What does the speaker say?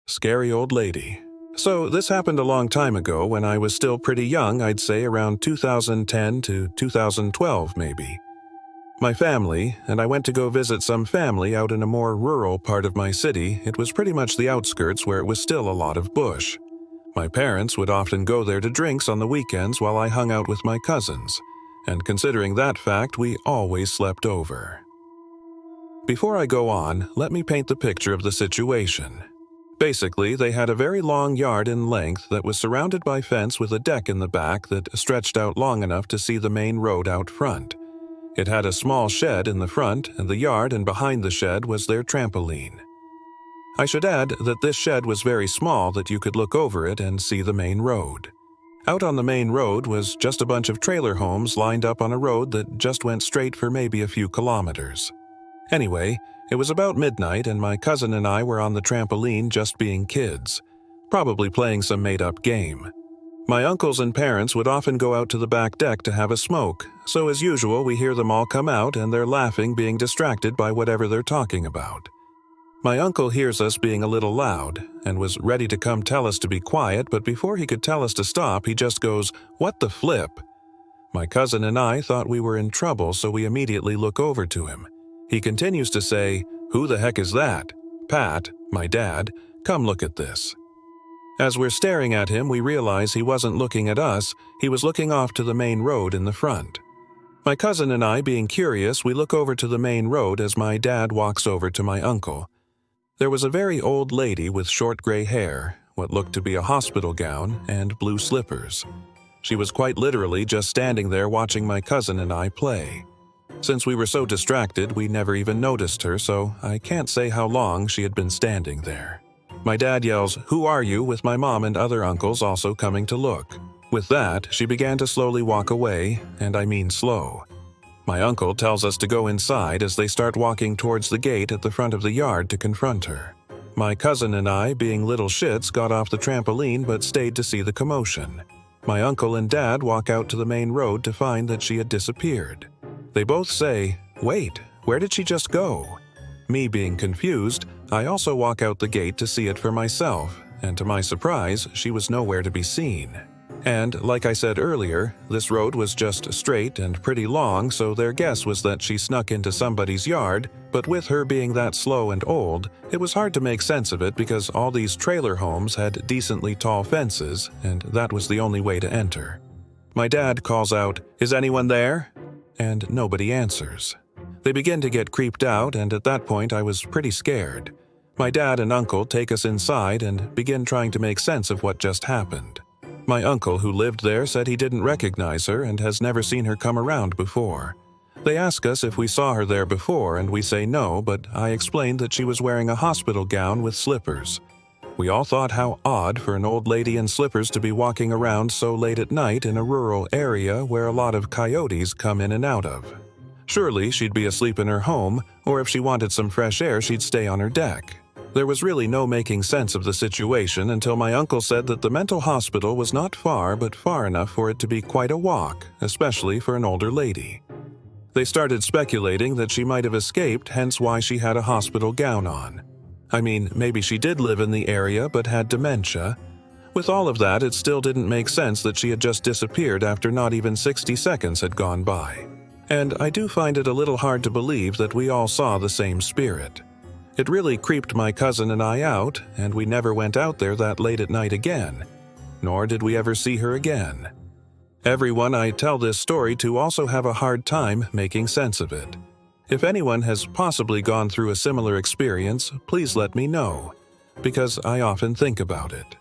Scary old lady. So this happened a long time ago when I was still pretty young, I'd say around 2010 to 2012 maybe. My family, and I went to go visit some family out in a more rural part of my city. It was pretty much the outskirts where it was still a lot of bush. My parents would often go there to drinks on the weekends while I hung out with my cousins, and considering that fact, we always slept over. Before I go on, let me paint the picture of the situation. Basically, they had a very long yard in length that was surrounded by fence with a deck in the back that stretched out long enough to see the main road out front. It had a small shed in the front, and the yard and behind the shed was their trampoline. I should add that this shed was very small that you could look over it and see the main road. Out on the main road was just a bunch of trailer homes lined up on a road that just went straight for maybe a few kilometers. Anyway, it was about midnight and my cousin and I were on the trampoline just being kids, probably playing some made-up game. My uncles and parents would often go out to the back deck to have a smoke, so as usual we hear them all come out and they're laughing, being distracted by whatever they're talking about. My uncle hears us being a little loud and was ready to come tell us to be quiet, but before he could tell us to stop, he just goes, "What the flip?" My cousin and I thought we were in trouble, so we immediately look over to him. He continues to say, "Who the heck is that? Pat, my dad, come look at this." As we're staring at him, we realize he wasn't looking at us, he was looking off to the main road in the front. My cousin and I, being curious, we look over to the main road as my dad walks over to my uncle. There was a very old lady with short gray hair, what looked to be a hospital gown, and blue slippers. She was quite literally just standing there watching my cousin and I play. Since we were so distracted, we never even noticed her, so I can't say how long she had been standing there. My dad yells, "Who are you?" with my mom and other uncles also coming to look. With that, she began to slowly walk away, and I mean slow. My uncle tells us to go inside as they start walking towards the gate at the front of the yard to confront her. My cousin and I, being little shits, got off the trampoline but stayed to see the commotion. My uncle and dad walk out to the main road to find that she had disappeared. They both say, "Wait, where did she just go?" Me being confused, I also walk out the gate to see it for myself, and to my surprise, she was nowhere to be seen. And, like I said earlier, this road was just straight and pretty long, so their guess was that she snuck into somebody's yard, but with her being that slow and old, it was hard to make sense of it because all these trailer homes had decently tall fences, and that was the only way to enter. My dad calls out, "Is anyone there?" And nobody answers. They begin to get creeped out, and at that point I was pretty scared. My dad and uncle take us inside and begin trying to make sense of what just happened. My uncle, who lived there, said he didn't recognize her and has never seen her come around before. They ask us if we saw her there before, and we say no, but I explained that she was wearing a hospital gown with slippers. We all thought how odd for an old lady in slippers to be walking around so late at night in a rural area where a lot of coyotes come in and out of. Surely she'd be asleep in her home, or if she wanted some fresh air, she'd stay on her deck. There was really no making sense of the situation until my uncle said that the mental hospital was not far, but far enough for it to be quite a walk, especially for an older lady. They started speculating that she might have escaped, hence why she had a hospital gown on. I mean, maybe she did live in the area but had dementia. With all of that, it still didn't make sense that she had just disappeared after not even 60 seconds had gone by. And I do find it a little hard to believe that we all saw the same spirit. It really creeped my cousin and I out, and we never went out there that late at night again. Nor did we ever see her again. Everyone I tell this story to also have a hard time making sense of it. If anyone has possibly gone through a similar experience, please let me know, because I often think about it.